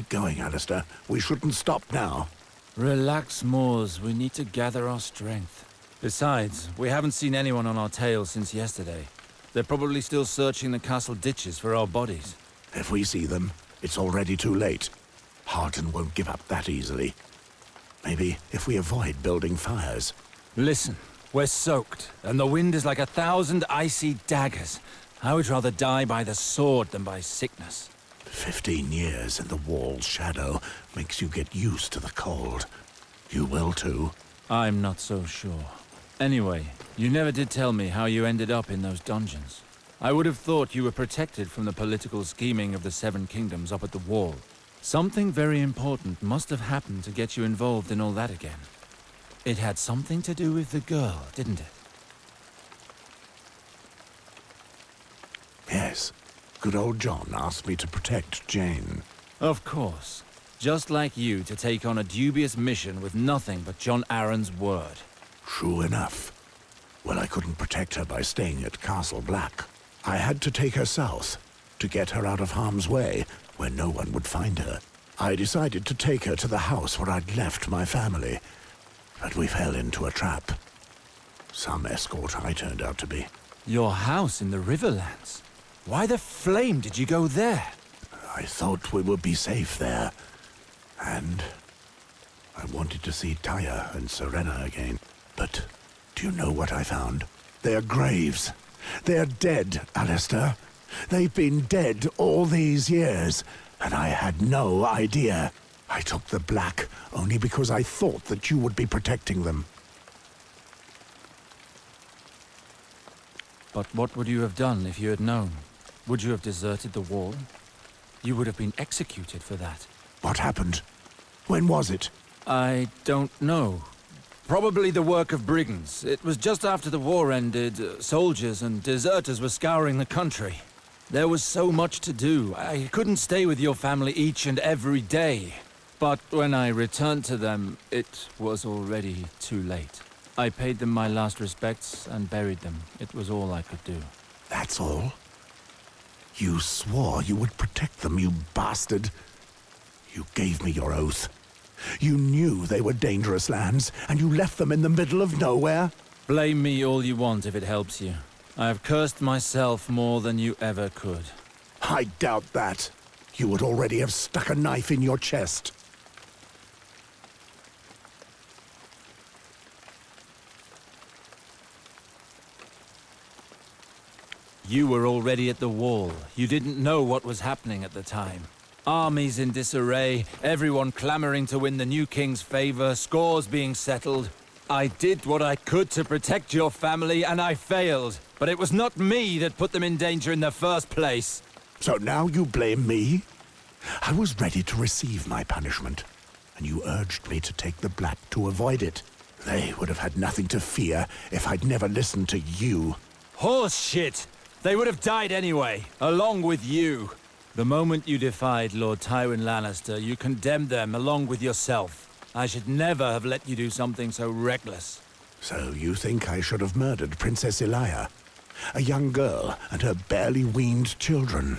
Keep going, Alistair. We shouldn't stop now. Relax, Moors. We need to gather our strength. Besides, we haven't seen anyone on our tail since yesterday. They're probably still searching the castle ditches for our bodies. If we see them, it's already too late. Harton won't give up that easily. Maybe if we avoid building fires. Listen, we're soaked, and the wind is like 1,000 icy daggers. I would rather die by the sword than by sickness. 15 years in the wall's shadow makes you get used to the cold. You will too. I'm not so sure. Anyway, you never did tell me how you ended up in those dungeons. I would have thought you were protected from the political scheming of the Seven Kingdoms up at the wall. Something very important must have happened to get you involved in all that again. It had something to do with the girl, didn't it? Yes. Good old John asked me to protect Jane. Of course. Just like you to take on a dubious mission with nothing but John Aaron's word. True enough. Well, I couldn't protect her by staying at Castle Black. I had to take her south, to get her out of harm's way, where no one would find her. I decided to take her to the house where I'd left my family. But we fell into a trap. Some escort I turned out to be. Your house in the Riverlands? Why the flame did you go there? I thought we would be safe there. And I wanted to see Taya and Serena again. But do you know what I found? Their graves. They're dead, Alistair. They've been dead all these years, and I had no idea. I took the Black only because I thought that you would be protecting them. But what would you have done if you had known? Would you have deserted the wall? You would have been executed for that. What happened? When was it? I don't know. Probably the work of brigands. It was just after the war ended. Soldiers and deserters were scouring the country. There was so much to do. I couldn't stay with your family each and every day. But when I returned to them, it was already too late. I paid them my last respects and buried them. It was all I could do. That's all? You swore you would protect them, you bastard. You gave me your oath. You knew they were dangerous lands, and you left them in the middle of nowhere? Blame me all you want if it helps you. I have cursed myself more than you ever could. I doubt that. You would already have stuck a knife in your chest. You were already at the wall. You didn't know what was happening at the time. Armies in disarray, everyone clamoring to win the new king's favor, scores being settled. I did what I could to protect your family, and I failed. But it was not me that put them in danger in the first place. So now you blame me? I was ready to receive my punishment, and you urged me to take the Black to avoid it. They would have had nothing to fear if I'd never listened to you. Horse shit! They would have died anyway, along with you. The moment you defied Lord Tywin Lannister, you condemned them along with yourself. I should never have let you do something so reckless. So you think I should have murdered Princess Elia? A young girl and her barely weaned children.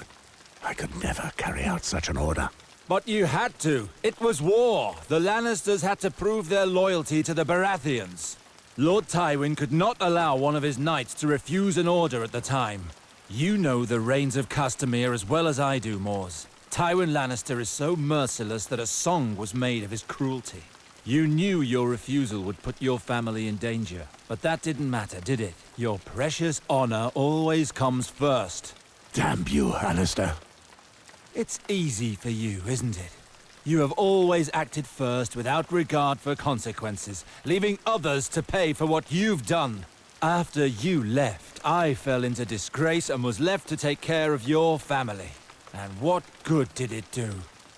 I could never carry out such an order. But you had to. It was war. The Lannisters had to prove their loyalty to the Baratheons. Lord Tywin could not allow one of his knights to refuse an order at the time. You know the reigns of Castamere as well as I do, Moors. Tywin Lannister is so merciless that a song was made of his cruelty. You knew your refusal would put your family in danger, but that didn't matter, did it? Your precious honor always comes first. Damn you, Alistair. It's easy for you, isn't it? You have always acted first without regard for consequences, leaving others to pay for what you've done. After you left, I fell into disgrace and was left to take care of your family. And what good did it do?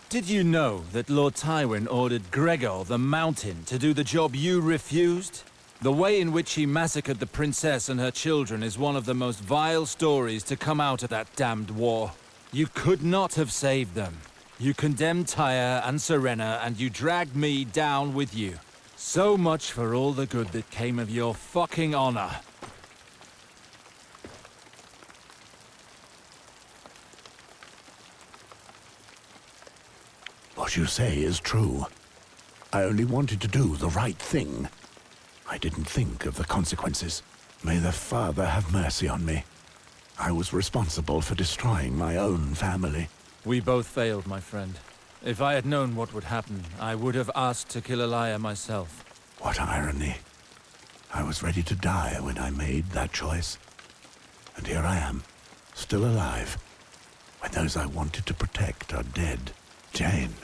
Did you know that Lord Tywin ordered Gregor the Mountain to do the job you refused? The way in which he massacred the princess and her children is one of the most vile stories to come out of that damned war. You could not have saved them. You condemned Tyre and Serena, and you dragged me down with you. So much for all the good that came of your fucking honor. What you say is true. I only wanted to do the right thing. I didn't think of the consequences. May the Father have mercy on me. I was responsible for destroying my own family. We both failed, my friend. If I had known what would happen, I would have asked to kill Elia myself. What irony. I was ready to die when I made that choice. And here I am, still alive, when those I wanted to protect are dead. Jane.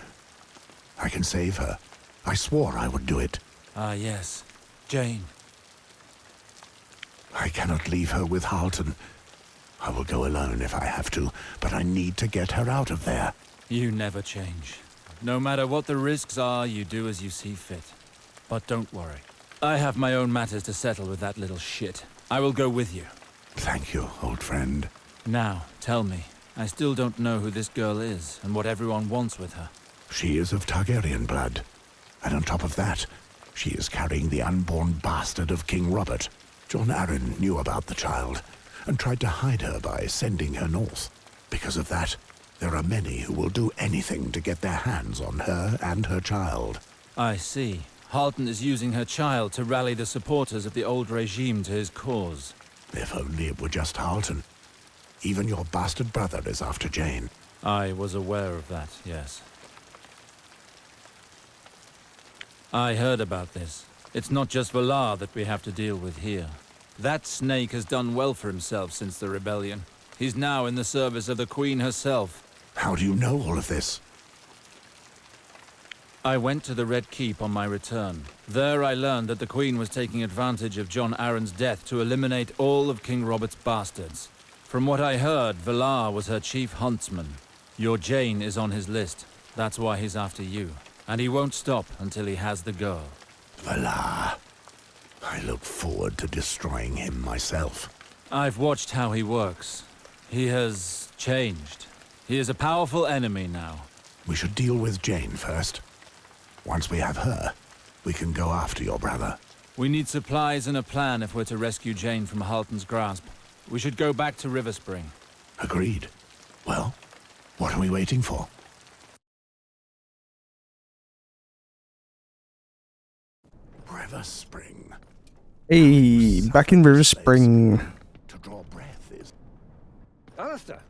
I can save her. I swore I would do it. Ah, yes. Jane. I cannot leave her with Halton. I will go alone if I have to, but I need to get her out of there. You never change. No matter what the risks are, you do as you see fit. But don't worry. I have my own matters to settle with that little shit. I will go with you. Thank you, old friend. Now, tell me. I still don't know who this girl is, and what everyone wants with her. She is of Targaryen blood. And on top of that, she is carrying the unborn bastard of King Robert. Jon Arryn knew about the child, and tried to hide her by sending her north. Because of that, there are many who will do anything to get their hands on her and her child. I see. Halton is using her child to rally the supporters of the old regime to his cause. If only it were just Halton. Even your bastard brother is after Jane. I was aware of that, yes. I heard about this. It's not just Valar that we have to deal with here. That snake has done well for himself since the rebellion. He's now in the service of the Queen herself. How do you know all of this? I went to the Red Keep on my return. There I learned that the Queen was taking advantage of Jon Arryn's death to eliminate all of King Robert's bastards. From what I heard, Valar was her chief huntsman. Your Jane is on his list. That's why he's after you. And he won't stop until he has the girl. Valar. I look forward to destroying him myself. I've watched how he works. He has changed. He is a powerful enemy now. We should deal with Jane first. Once we have her, we can go after your brother. We need supplies and a plan if we're to rescue Jane from Halton's grasp. We should go back to Riverspring. Agreed. Well, what are we waiting for? Riverspring. Hey, back in Riverspring. To draw breath is... Alistair,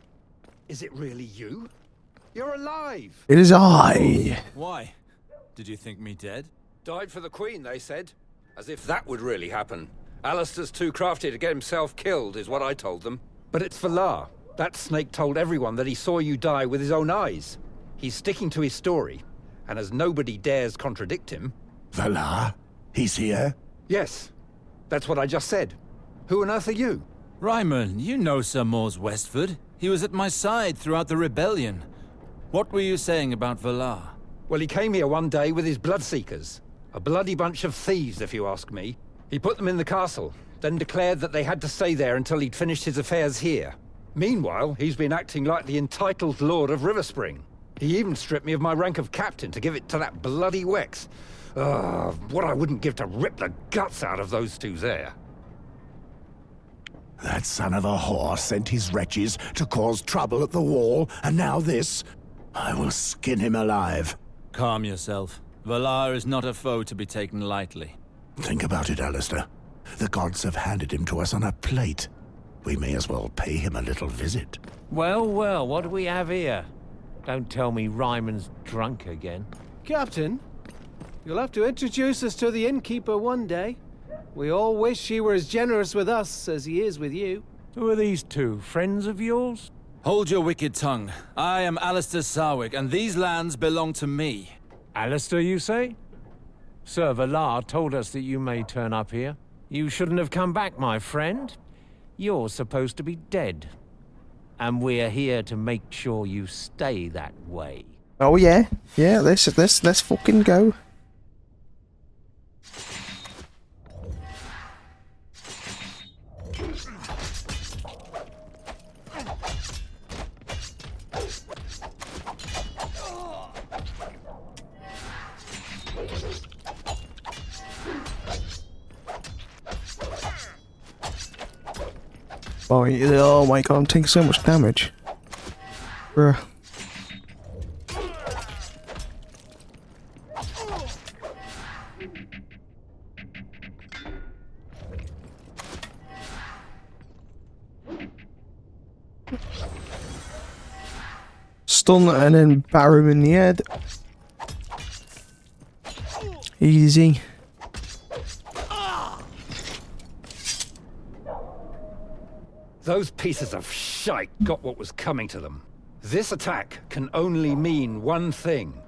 is it really you? You're alive! It is I. Why? Did you think me dead? Died for the Queen, they said. As if that would really happen. Alistair's too crafty to get himself killed, is what I told them. But it's Valar. That snake told everyone that he saw you die with his own eyes. He's sticking to his story, and as nobody dares contradict him... Valar? He's here? Yes, that's what I just said. Who on earth are you? Ryman, you know Sir Mors Westford. He was at my side throughout the rebellion. What were you saying about Valar? Well, he came here one day with his Bloodseekers. A bloody bunch of thieves, if you ask me. He put them in the castle, then declared that they had to stay there until he'd finished his affairs here. Meanwhile, he's been acting like the entitled lord of Riverspring. He even stripped me of my rank of captain to give it to that bloody Wex. What I wouldn't give to rip the guts out of those two there. That son of a whore sent his wretches to cause trouble at the wall, and now this. I will skin him alive. Calm yourself. Valar is not a foe to be taken lightly. Think about it, Alistair. The gods have handed him to us on a plate. We may as well pay him a little visit. Well, well, what do we have here? Don't tell me Ryman's drunk again. Captain, you'll have to introduce us to the innkeeper one day. We all wish he were as generous with us as he is with you. Who are these two? Friends of yours? Hold your wicked tongue. I am Alistair Sarwick, and these lands belong to me. Alistair, you say? Sir Valar told us that you may turn up here. You shouldn't have come back, my friend. You're supposed to be dead. And we're here to make sure you stay that way. Oh yeah, yeah. Let's fucking go. Oh my god, I'm taking so much damage. Bruh. Stun and then batter him in the head. Easy. Those pieces of shite got what was coming to them. This attack can only mean one thing.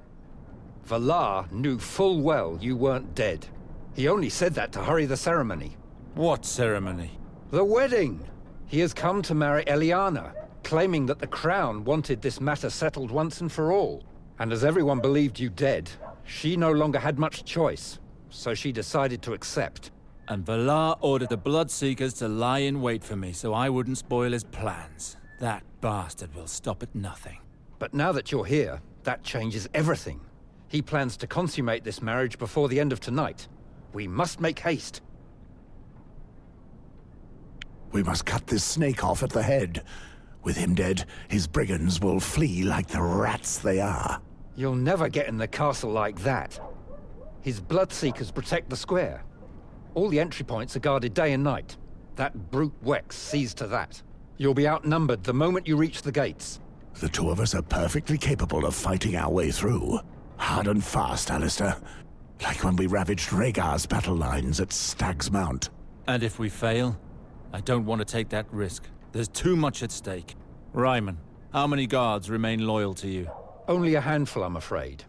Valar knew full well you weren't dead. He only said that to hurry the ceremony. What ceremony? The wedding! He has come to marry Eliana, claiming that the crown wanted this matter settled once and for all. And as everyone believed you dead, she no longer had much choice, so she decided to accept. And Valar ordered the Bloodseekers to lie in wait for me so I wouldn't spoil his plans. That bastard will stop at nothing. But now that you're here, that changes everything. He plans to consummate this marriage before the end of tonight. We must make haste. We must cut this snake off at the head. With him dead, his brigands will flee like the rats they are. You'll never get in the castle like that. His Bloodseekers protect the square. All the entry points are guarded day and night. That brute Wex sees to that. You'll be outnumbered the moment you reach the gates. The two of us are perfectly capable of fighting our way through. Hard and fast, Alistair. Like when we ravaged Rhaegar's battle lines at Stag's Mount. And if we fail? I don't want to take that risk. There's too much at stake. Ryman, how many guards remain loyal to you? Only a handful, I'm afraid.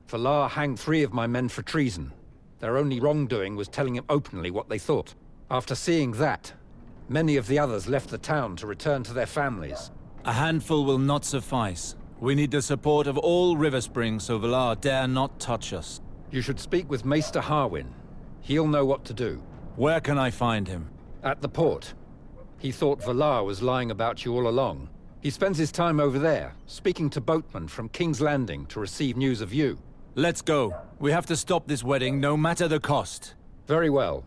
Valar hanged 3 of my men for treason. Their only wrongdoing was telling him openly what they thought. After seeing that, many of the others left the town to return to their families. A handful will not suffice. We need the support of all Riversprings so Valar dare not touch us. You should speak with Maester Harwin. He'll know what to do. Where can I find him? At the port. He thought Valar was lying about you all along. He spends his time over there, speaking to boatmen from King's Landing to receive news of you. Let's go. We have to stop this wedding, no matter the cost. Very well.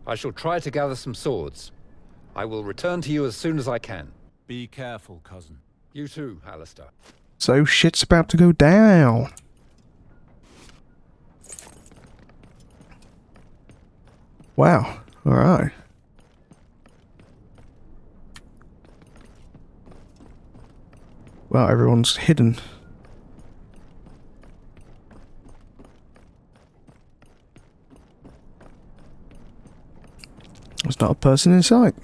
I shall try to gather some swords. I will return to you as soon as I can. Be careful, cousin. You too, Alistair. So shit's about to go down. Wow. Alright. Wow, everyone's hidden. There's not a person in sight.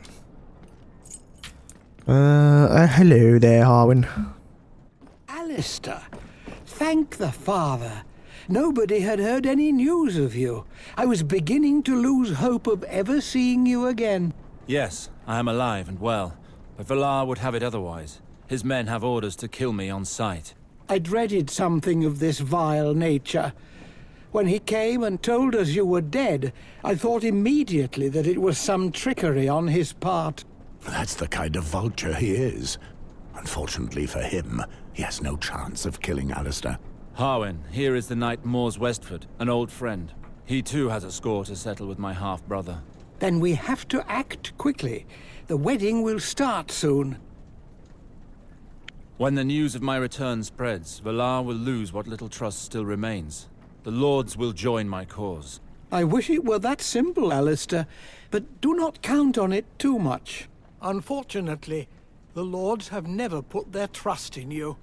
Hello there, Harwin. Alistair, thank the Father. Nobody had heard any news of you. I was beginning to lose hope of ever seeing you again. Yes, I am alive and well, but Valar would have it otherwise. His men have orders to kill me on sight. I dreaded something of this vile nature. When he came and told us you were dead, I thought immediately that it was some trickery on his part. That's the kind of vulture he is. Unfortunately for him, he has no chance of killing Alistair. Harwin, here is the knight Mors Westford, an old friend. He too has a score to settle with my half-brother. Then we have to act quickly. The wedding will start soon. When the news of my return spreads, Valar will lose what little trust still remains. The Lords will join my cause. I wish it were that simple, Alistair, but do not count on it too much. Unfortunately, the Lords have never put their trust in you.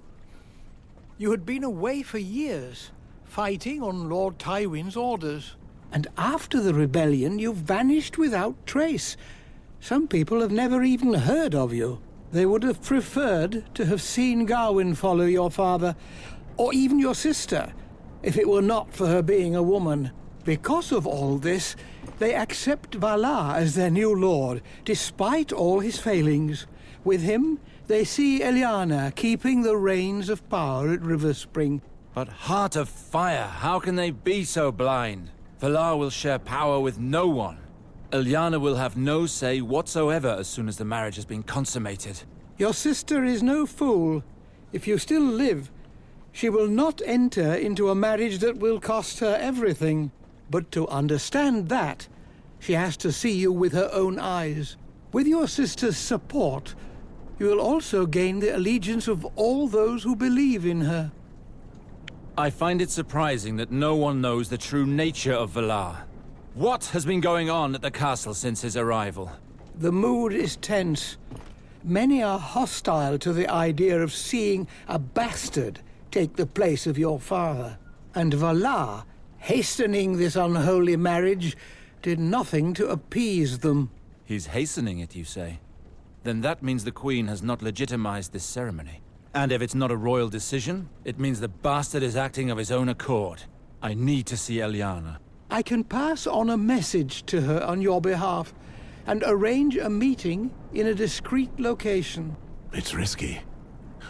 You had been away for years, fighting on Lord Tywin's orders. And after the rebellion, you vanished without trace. Some people have never even heard of you. They would have preferred to have seen Gawain follow your father, or even your sister, if it were not for her being a woman. Because of all this, they accept Valar as their new lord, despite all his failings. With him, they see Eliana keeping the reins of power at Riverspring. But Heart of Fire, how can they be so blind? Valar will share power with no one. Eliana will have no say whatsoever as soon as the marriage has been consummated. Your sister is no fool. If you still live, she will not enter into a marriage that will cost her everything. But to understand that, she has to see you with her own eyes. With your sister's support, you will also gain the allegiance of all those who believe in her. I find it surprising that no one knows the true nature of Valar. What has been going on at the castle since his arrival? The mood is tense. Many are hostile to the idea of seeing a bastard take the place of your father. And Valar, hastening this unholy marriage, did nothing to appease them. He's hastening it, you say? Then that means the Queen has not legitimized this ceremony. And if it's not a royal decision, it means the bastard is acting of his own accord. I need to see Eliana. I can pass on a message to her on your behalf and arrange a meeting in a discreet location. It's risky.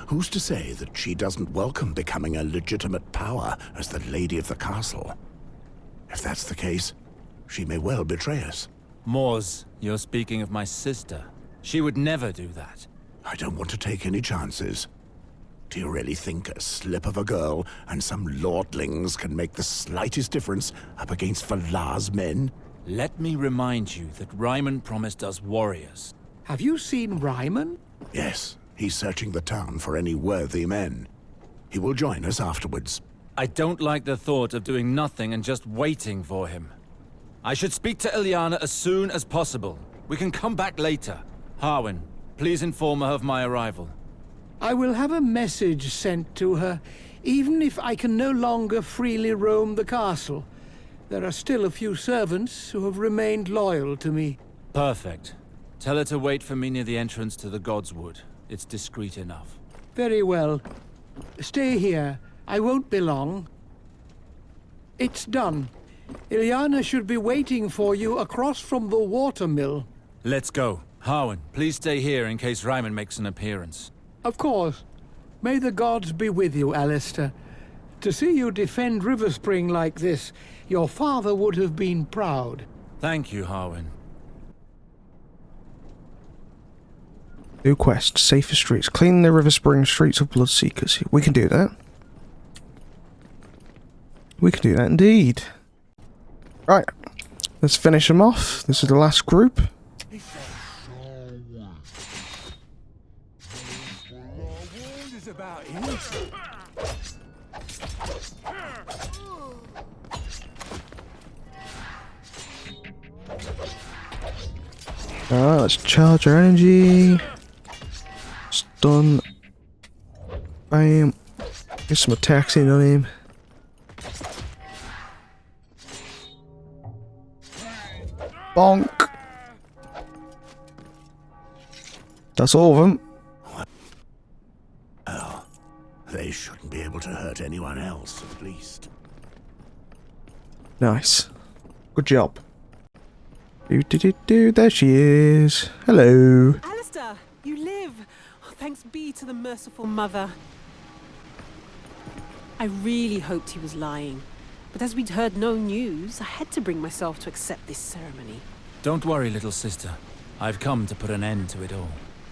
Who's to say that she doesn't welcome becoming a legitimate power as the lady of the castle? If that's the case, she may well betray us. Mors, you're speaking of my sister. She would never do that. I don't want to take any chances. Do you really think a slip of a girl and some lordlings can make the slightest difference up against Valar's men? Let me remind you that Ryman promised us warriors. Have you seen Ryman? Yes, he's searching the town for any worthy men. He will join us afterwards. I don't like the thought of doing nothing and just waiting for him. I should speak to Eliana as soon as possible. We can come back later. Harwin, please inform her of my arrival. I will have a message sent to her, even if I can no longer freely roam the castle. There are still a few servants who have remained loyal to me. Perfect. Tell her to wait for me near the entrance to the Godswood. It's discreet enough. Very well. Stay here. I won't be long. It's done. Ilyana should be waiting for you across from the watermill. Let's go. Harwin, please stay here in case Ryman makes an appearance. Of course. May the gods be with you, Alistair. To see you defend Riverspring like this, your father would have been proud. Thank you, Harwin. New quest, safer streets. Clean the Riverspring streets of Bloodseekers. We can do that. We can do that indeed. Right. Let's finish them off. This is the last group. Alright, let's charge our energy. Stun. Bam. Get some attacks in on him. Bonk. That's all of them. Well, they shouldn't be able to hurt anyone else, at least. Nice. Good job. There she is. Hello. Alistair, you live. Oh, thanks be to the merciful mother. I really hoped he was lying. But as we'd heard no news, I had to bring myself to accept this ceremony. Don't worry, little sister. I've come to put an end to it all.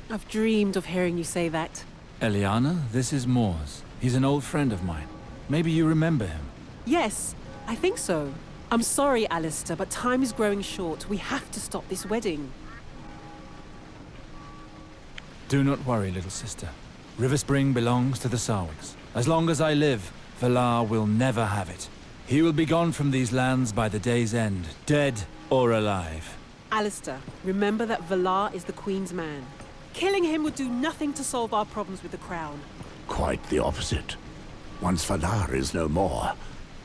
I've dreamed of hearing you say that. Eliana, this is Mors. He's an old friend of mine. Maybe you remember him. Yes, I think so. I'm sorry, Alistair, but time is growing short. We have to stop this wedding. Do not worry, little sister. Riverspring belongs to the Sarwiks. As long as I live, Valar will never have it. He will be gone from these lands by the day's end, dead or alive. Alistair, remember that Valar is the Queen's man. Killing him would do nothing to solve our problems with the Crown. Quite the opposite. Once Valar is no more,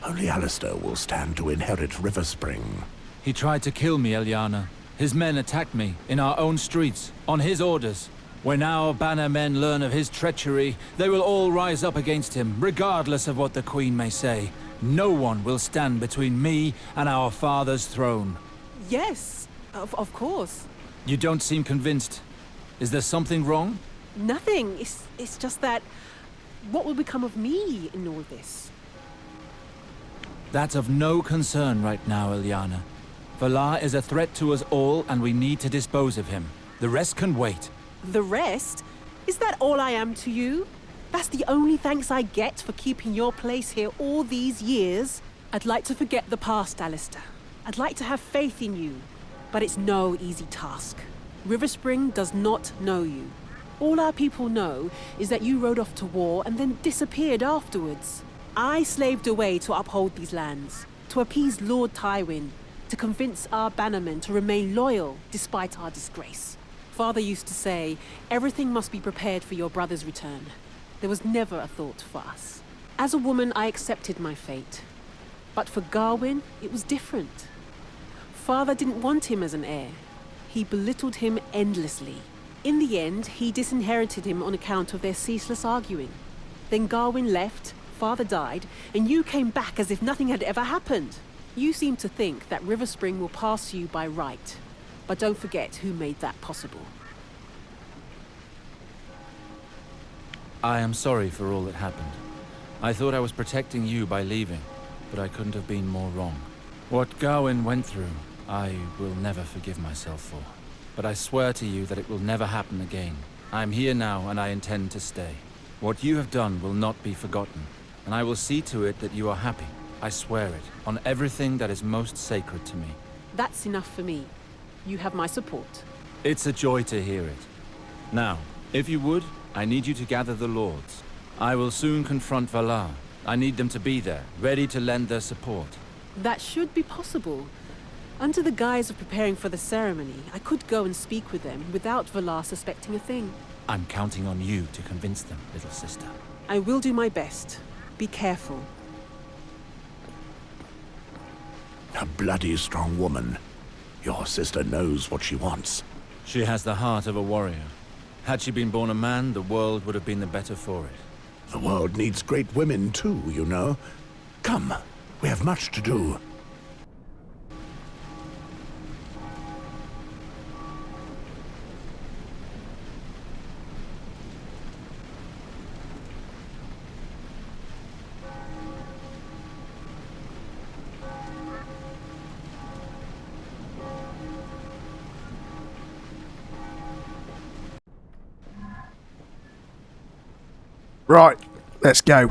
only Alistair will stand to inherit Riverspring. He tried to kill me, Eliana. His men attacked me, in our own streets, on his orders. When our banner men learn of his treachery, they will all rise up against him, regardless of what the Queen may say. No one will stand between me and our father's throne. Yes, of course. You don't seem convinced. Is there something wrong? Nothing. It's just that... what will become of me in all this? That's of no concern right now, Eliana. Valar is a threat to us all, and we need to dispose of him. The rest can wait. The rest? Is that all I am to you? That's the only thanks I get for keeping your place here all these years? I'd like to forget the past, Alistair. I'd like to have faith in you. But it's no easy task. Riverspring does not know you. All our people know is that you rode off to war and then disappeared afterwards. I slaved away to uphold these lands, to appease Lord Tywin, to convince our bannermen to remain loyal despite our disgrace. Father used to say, everything must be prepared for your brother's return. There was never a thought for us. As a woman, I accepted my fate. But for Garwin, it was different. Father didn't want him as an heir. He belittled him endlessly. In the end, he disinherited him on account of their ceaseless arguing. Then Garwin left, Father died, and you came back as if nothing had ever happened. You seem to think that Riverspring will pass you by right. But don't forget who made that possible. I am sorry for all that happened. I thought I was protecting you by leaving, but I couldn't have been more wrong. What Gawain went through, I will never forgive myself for. But I swear to you that it will never happen again. I am here now, and I intend to stay. What you have done will not be forgotten, and I will see to it that you are happy. I swear it, on everything that is most sacred to me. That's enough for me. You have my support. It's a joy to hear it. Now, if you would, I need you to gather the lords. I will soon confront Valar. I need them to be there, ready to lend their support. That should be possible. Under the guise of preparing for the ceremony, I could go and speak with them without Valar suspecting a thing. I'm counting on you to convince them, little sister. I will do my best. Be careful. A bloody strong woman. Your sister knows what she wants. She has the heart of a warrior. Had she been born a man, the world would have been the better for it. The world needs great women too, you know. Come, we have much to do. Right, let's go.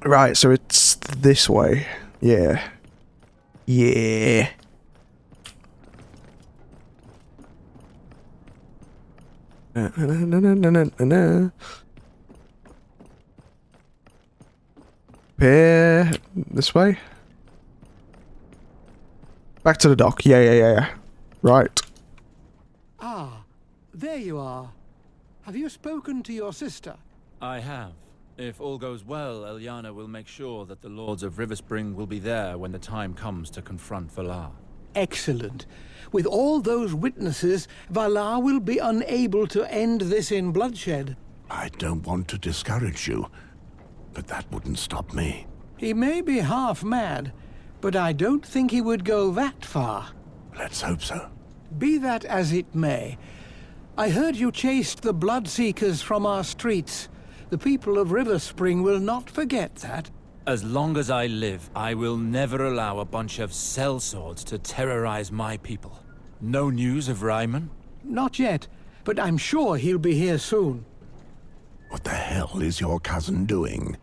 Right, so it's this way. Yeah. Yeah. Here, this way. Back to the dock. Yeah. Right. Ah, there you are. Have you spoken to your sister? I have. If all goes well, Elyana will make sure that the Lords of Riverspring will be there when the time comes to confront Valar. Excellent. With all those witnesses, Valar will be unable to end this in bloodshed. I don't want to discourage you, but that wouldn't stop me. He may be half mad, but I don't think he would go that far. Let's hope so. Be that as it may, I heard you chased the Bloodseekers from our streets. The people of Riverspring will not forget that. As long as I live, I will never allow a bunch of sellswords to terrorize my people. No news of Ryman? Not yet, but I'm sure he'll be here soon. What the hell is your cousin doing?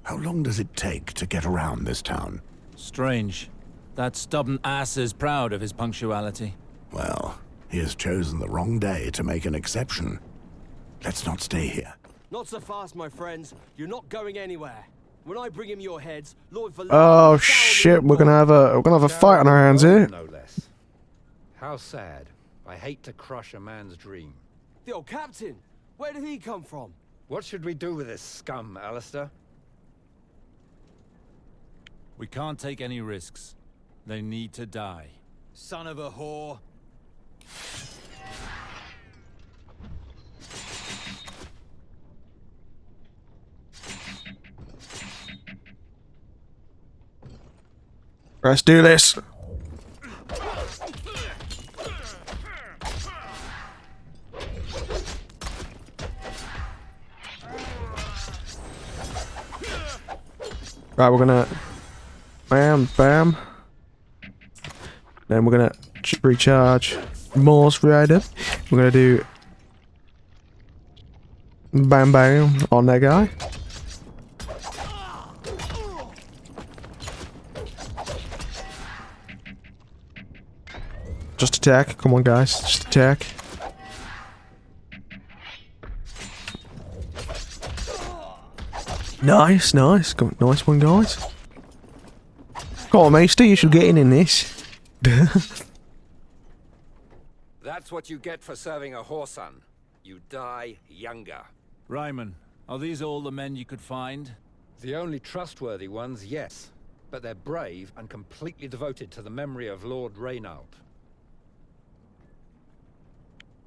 How long does it take to get around this town? Strange. That stubborn ass is proud of his punctuality. Well, he has chosen the wrong day to make an exception. Let's not stay here. Not so fast, my friends. You're not going anywhere. When I bring him your heads, Lord Valar... Oh shit, we're gonna have a fight on our hands here. No less. How sad. I hate to crush a man's dream. The old captain! Where did he come from? What should we do with this scum, Alistair? We can't take any risks. They need to die. Son of a whore. Let's do this. Right, we're gonna bam, bam. Then we're gonna recharge Morse Rider. We're gonna do Bam bam on that guy. Just attack. Come on, guys. Just attack. Nice, nice. Nice one, guys. Come on, Maester. You should get in this. That's what you get for serving a whoreson. You die younger. Ryman, are these all the men you could find? The only trustworthy ones, yes. But they're brave and completely devoted to the memory of Lord Reynald.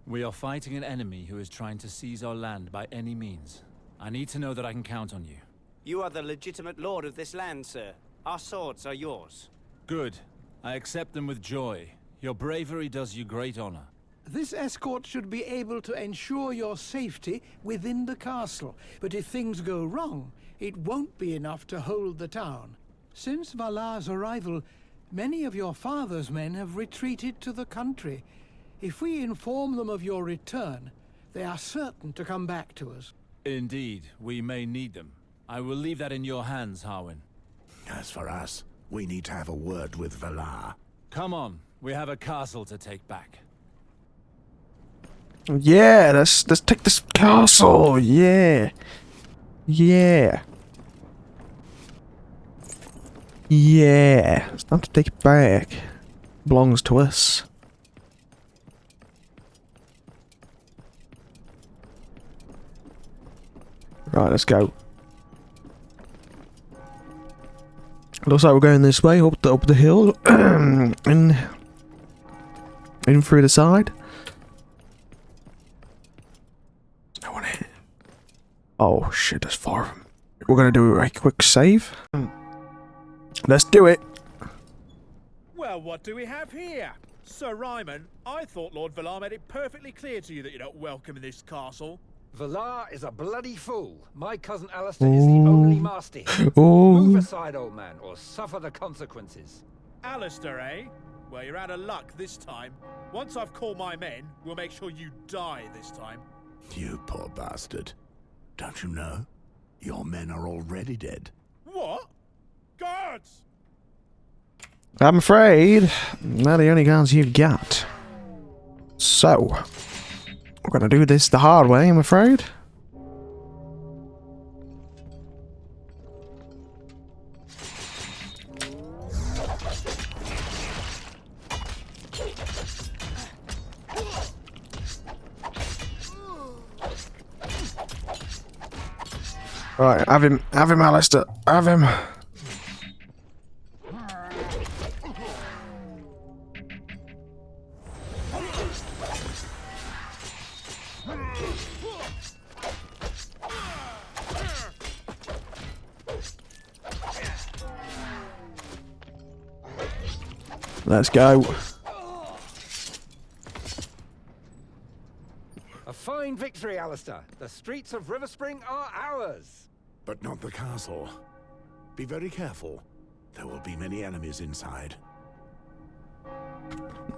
We are fighting an enemy who is trying to seize our land by any means. I need to know that I can count on you. You are the legitimate lord of this land, sir. Our swords are yours. Good. I accept them with joy. Your bravery does you great honor. This escort should be able to ensure your safety within the castle, but if things go wrong, it won't be enough to hold the town. Since Valar's arrival, many of your father's men have retreated to the country. If we inform them of your return, they are certain to come back to us. Indeed, we may need them. I will leave that in your hands, Harwin. As for us, we need to have a word with Valar. Come on, we have a castle to take back. Yeah, let's take this castle. Yeah. Yeah. Yeah. It's time to take it back. Belongs to us. Right, let's go. Looks like we're going this way, up the hill, in through the side. No one here. Oh shit, that's far. We're gonna do a quick save. Let's do it. Well, what do we have here? Sir Ryman, I thought Lord Valar made it perfectly clear to you that you're not welcome in this castle. Valar is a bloody fool. My cousin Alistair is the only master here. Ooh. Move aside, old man, or suffer the consequences. Alistair, eh? Well, you're out of luck this time. Once I've called my men, we'll make sure you die this time. You poor bastard. Don't you know? Your men are already dead. What? Guards! I'm afraid they're the only guns you've got. So, we're gonna do this the hard way, I'm afraid. Right, have him, Alistair, have him. Let's go. A fine victory, Alistair. The streets of Riversprings are ours. But not the castle. Be very careful. There will be many enemies inside.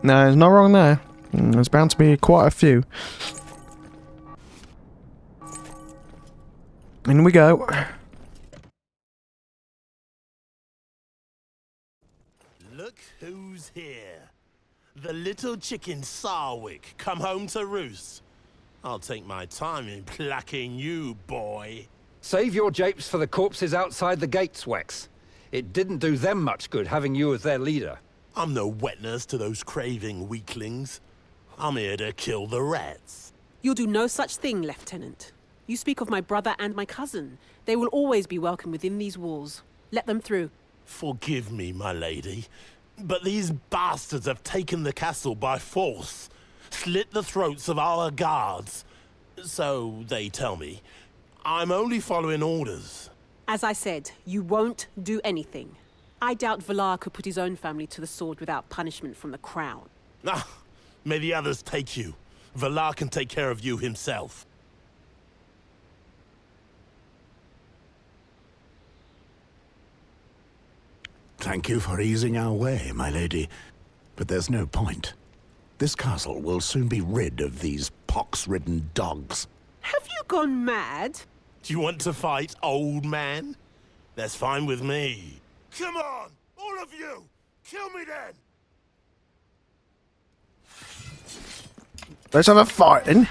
No, there's no wrong there. There's bound to be quite a few. In we go. Look who's here. The little chicken Sarwick come home to roost. I'll take my time in plucking you, boy. Save your japes for the corpses outside the gates, Wex. It didn't do them much good having you as their leader. I'm no wet nurse to those craving weaklings. I'm here to kill the rats. You'll do no such thing, Lieutenant. You speak of my brother and my cousin. They will always be welcome within these walls. Let them through. Forgive me, my lady, but these bastards have taken the castle by force, slit the throats of our guards. So they tell me. I'm only following orders. As I said, you won't do anything. I doubt Valar could put his own family to the sword without punishment from the crown. Ah, may the others take you. Valar can take care of you himself. Thank you for easing our way, my lady. But there's no point. This castle will soon be rid of these pox-ridden dogs. Have you gone mad? Do you want to fight, old man? That's fine with me. Come on, all of you! Kill me then! Let's have a fighting.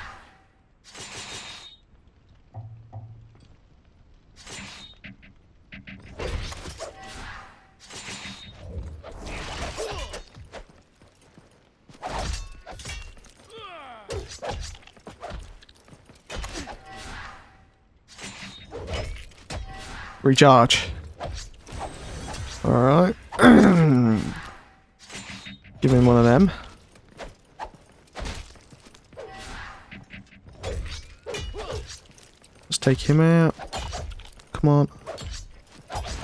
Recharge. Alright. Give him one of them. Let's take him out. Come on.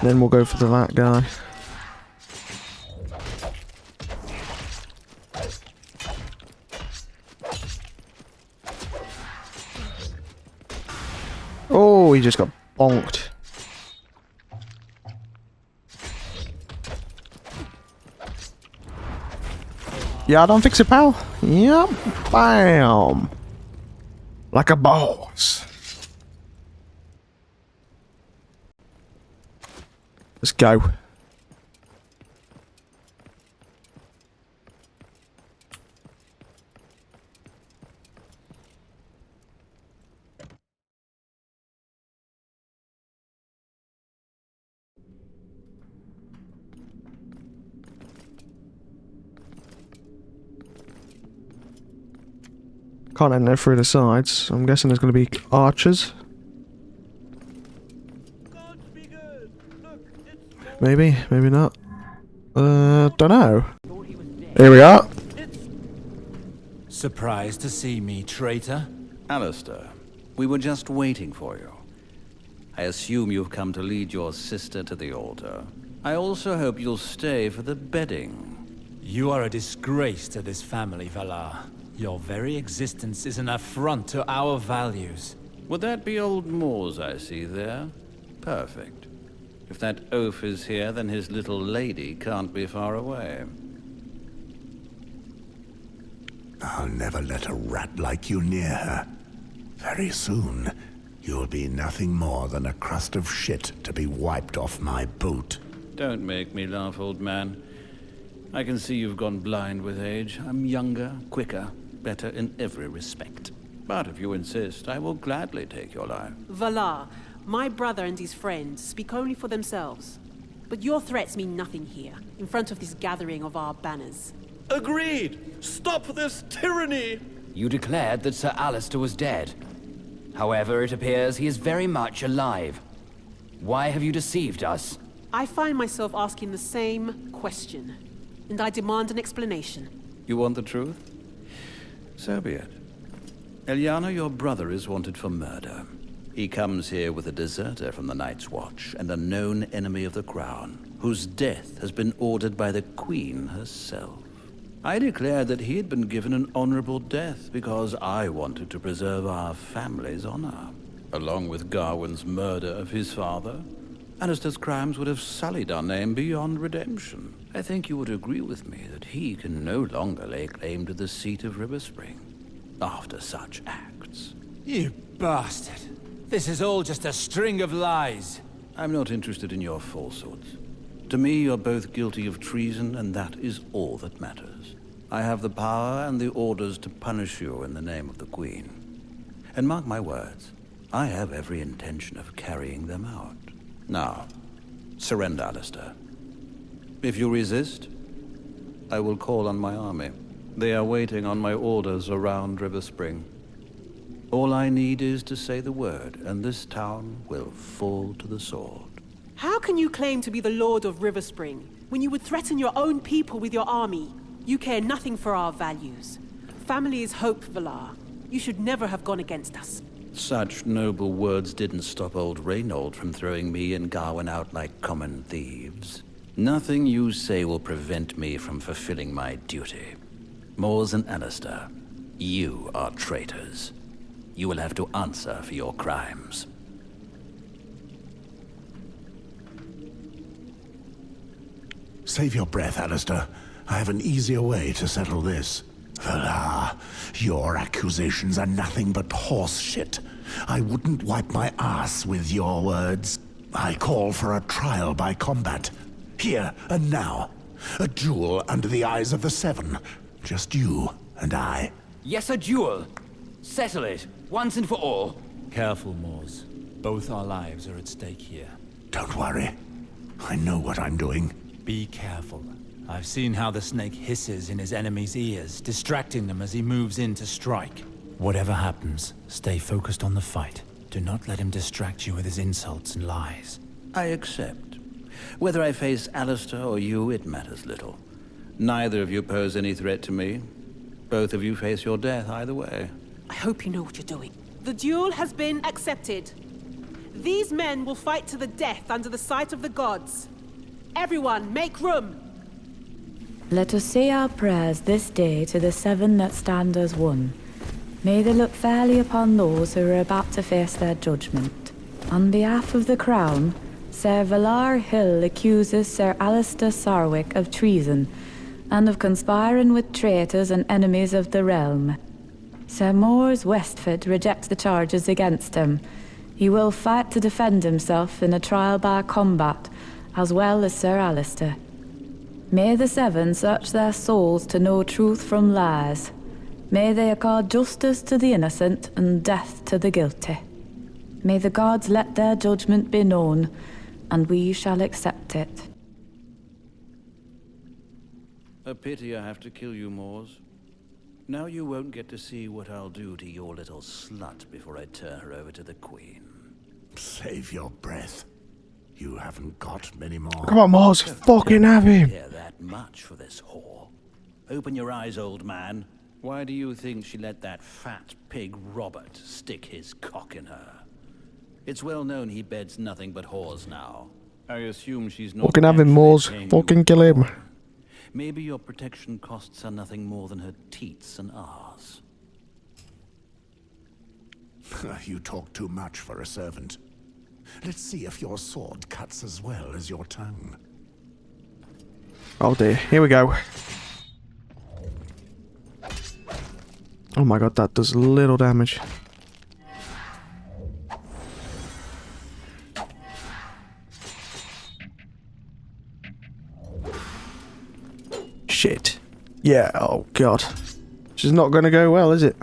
Then we'll go for that guy. Oh, he just got bonked. Yeah, don't fix it, pal. Yep. Bam. Like a boss. Let's go. Can't enter through the sides. I'm guessing there's going to be archers. Maybe, maybe not. Don't know. Here we are. Surprised to see me, traitor? Alistair, we were just waiting for you. I assume you've come to lead your sister to the altar. I also hope you'll stay for the bedding. You are a disgrace to this family, Valar. Your very existence is an affront to our values. Would that be old Moors I see there? Perfect. If that oaf is here, then his little lady can't be far away. I'll never let a rat like you near her. Very soon, you'll be nothing more than a crust of shit to be wiped off my boot. Don't make me laugh, old man. I can see you've gone blind with age. I'm younger, quicker, better in every respect. But if you insist, I will gladly take your life. Valar, my brother and his friends speak only for themselves. But your threats mean nothing here, in front of this gathering of our banners. Agreed! Stop this tyranny! You declared that Sir Alistair was dead. However, it appears he is very much alive. Why have you deceived us? I find myself asking the same question, and I demand an explanation. You want the truth? So be it. Eliana, your brother is wanted for murder. He comes here with a deserter from the Night's Watch and a known enemy of the Crown, whose death has been ordered by the Queen herself. I declared that he had been given an honorable death because I wanted to preserve our family's honor. Along with Garwin's murder of his father, Alistair's crimes would have sullied our name beyond redemption. I think you would agree with me that he can no longer lay claim to the seat of Riversprings after such acts. You bastard! This is all just a string of lies. I'm not interested in your falsehoods. To me, you're both guilty of treason, and that is all that matters. I have the power and the orders to punish you in the name of the Queen. And mark my words, I have every intention of carrying them out. Now, surrender, Alistair. If you resist, I will call on my army. They are waiting on my orders around Riverspring. All I need is to say the word, and this town will fall to the sword. How can you claim to be the Lord of Riverspring when you would threaten your own people with your army? You care nothing for our values. Family is hope, Valar. You should never have gone against us. Such noble words didn't stop old Reynold from throwing me and Garwin out like common thieves. Nothing you say will prevent me from fulfilling my duty. Moors and Alistair, you are traitors. You will have to answer for your crimes. Save your breath, Alistair. I have an easier way to settle this. Valar, your accusations are nothing but horse shit. I wouldn't wipe my ass with your words. I call for a trial by combat. Here and now. A duel under the eyes of the Seven. Just you and I. Yes, a duel. Settle it, once and for all. Careful, Moors. Both our lives are at stake here. Don't worry. I know what I'm doing. Be careful. I've seen how the snake hisses in his enemy's ears, distracting them as he moves in to strike. Whatever happens, stay focused on the fight. Do not let him distract you with his insults and lies. I accept. Whether I face Alistair or you, it matters little. Neither of you pose any threat to me. Both of you face your death either way. I hope you know what you're doing. The duel has been accepted. These men will fight to the death under the sight of the gods. Everyone, make room! Let us say our prayers this day to the Seven that stand as one. May they look fairly upon those who are about to face their judgment. On behalf of the Crown, Sir Valar Hill accuses Sir Alistair Sarwick of treason and of conspiring with traitors and enemies of the realm. Sir Mors Westford rejects the charges against him. He will fight to defend himself in a trial by combat, as well as Sir Alistair. May the Seven search their souls to know truth from lies. May they accord justice to the innocent and death to the guilty. May the gods let their judgment be known, and we shall accept it. A pity I have to kill you, Moors. Now you won't get to see what I'll do to your little slut before I turn her over to the Queen. Save your breath. You haven't got many more. Come on, Moors, fucking have him. Yeah, that much for this whore. Open your eyes, old man. Why do you think she let that fat pig Robert stick his cock in her? It's well known he beds nothing but whores now. I assume she's not. Fucking have him, Moors. Fucking kill him. Maybe your protection costs her nothing more than her teats and arse. You talk too much for a servant. Let's see if your sword cuts as well as your tongue. Oh dear, here we go. Oh my god, that does little damage. Shit. Yeah, oh god. This is not gonna go well, is it?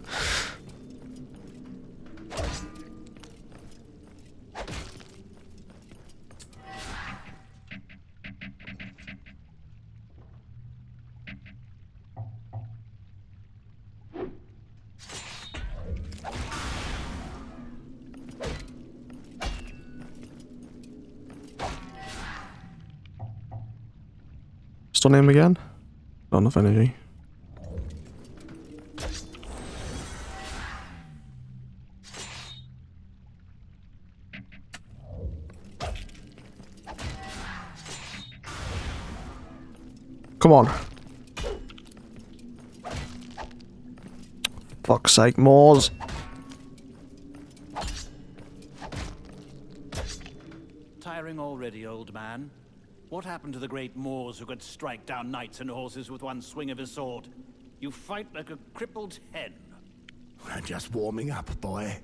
On him again? Not enough energy. Come on. Fuck's sake, Moors. Tiring already, old man? What happened to the great Moors who could strike down knights and horses with one swing of his sword? You fight like a crippled hen. We're just warming up, boy.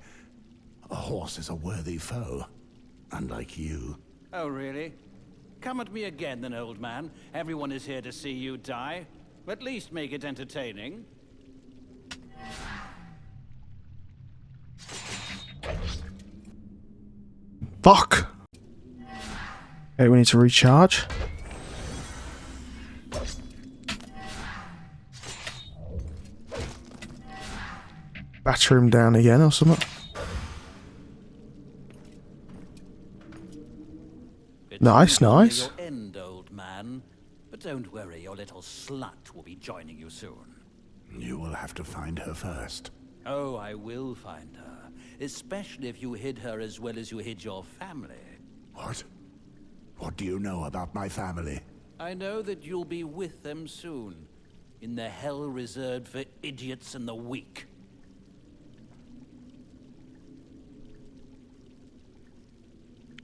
A horse is a worthy foe, unlike you. Oh, really? Come at me again, then, old man. Everyone is here to see you die. At least make it entertaining. Fuck! Okay, we need to recharge. Batter him down again or something. Nice, nice. Your end, old man. But don't worry, your little slut will be joining you soon. You will have to find her first. Oh, I will find her. Especially if you hid her as well as you hid your family. What? What do you know about my family? I know that you'll be with them soon. In the hell reserved for idiots and the weak.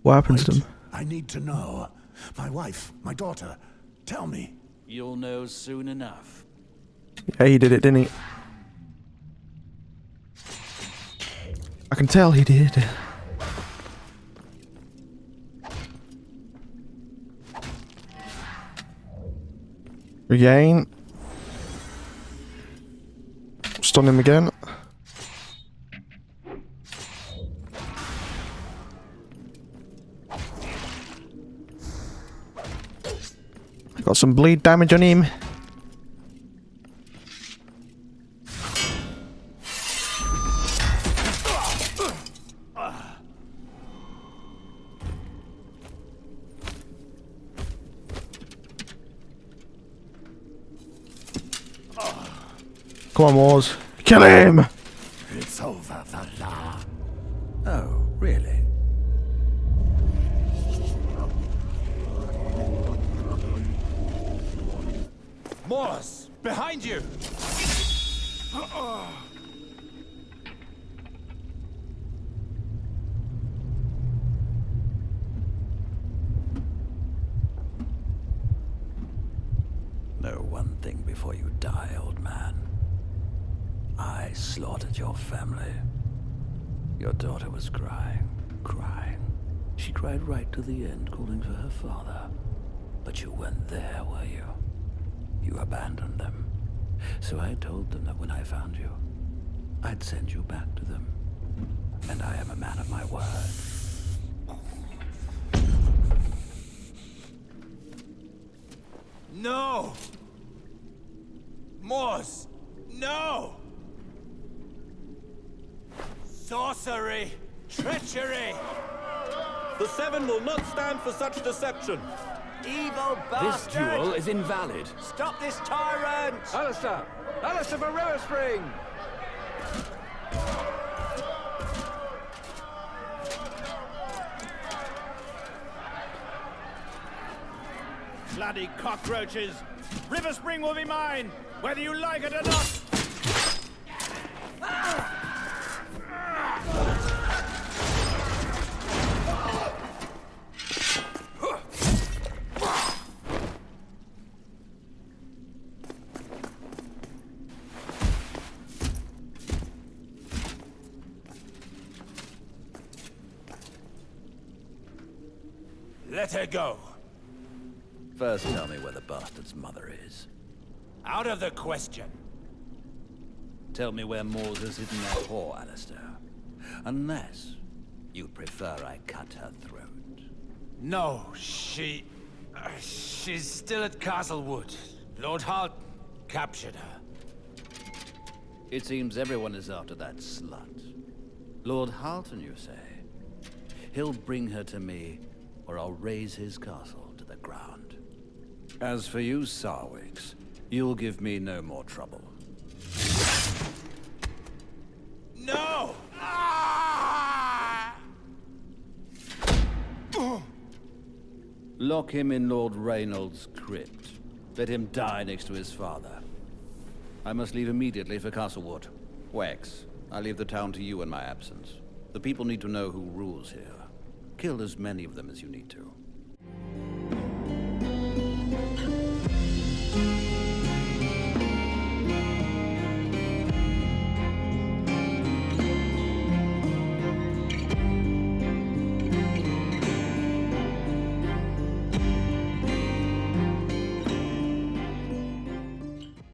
What happened to them? I need to know. My wife, my daughter. Tell me. You'll know soon enough. Yeah, he did it, didn't he? I can tell he did. Regain. Stun him again. Got some bleed damage on him. Come on, Wars. Kill him! It's over, Valar. Oh, really? Moors! Behind you! Know one thing before you die, old man. I slaughtered your family. Your daughter was crying, crying. She cried right to the end, calling for her father. But you weren't there, were you? You abandoned them. So I told them that when I found you, I'd send you back to them. And I am a man of my word. No! Moors! No! Sorcery! Treachery! The Seven will not stand for such deception. Evil bastard! This duel is invalid. Stop this tyrant! Alistair! Alistair for Riversprings! Bloody cockroaches! Riverspring will be mine, whether you like it or not! Let her go. First tell me where the bastard's mother is. Out of the question. Tell me where Moors has hidden that whore, Alistair. Unless you'd prefer I cut her throat. No, she's still at Castlewood. Lord Holt captured her. It seems everyone is after that slut. Lord Halton, you say? He'll bring her to me, or I'll raise his castle to the ground. As for you, Sarwicks, you'll give me no more trouble. No! Lock him in Lord Reynolds' crypt. Let him die next to his father. I must leave immediately for Castlewood. Wex, I leave the town to you in my absence. The people need to know who rules here. Kill as many of them as you need to.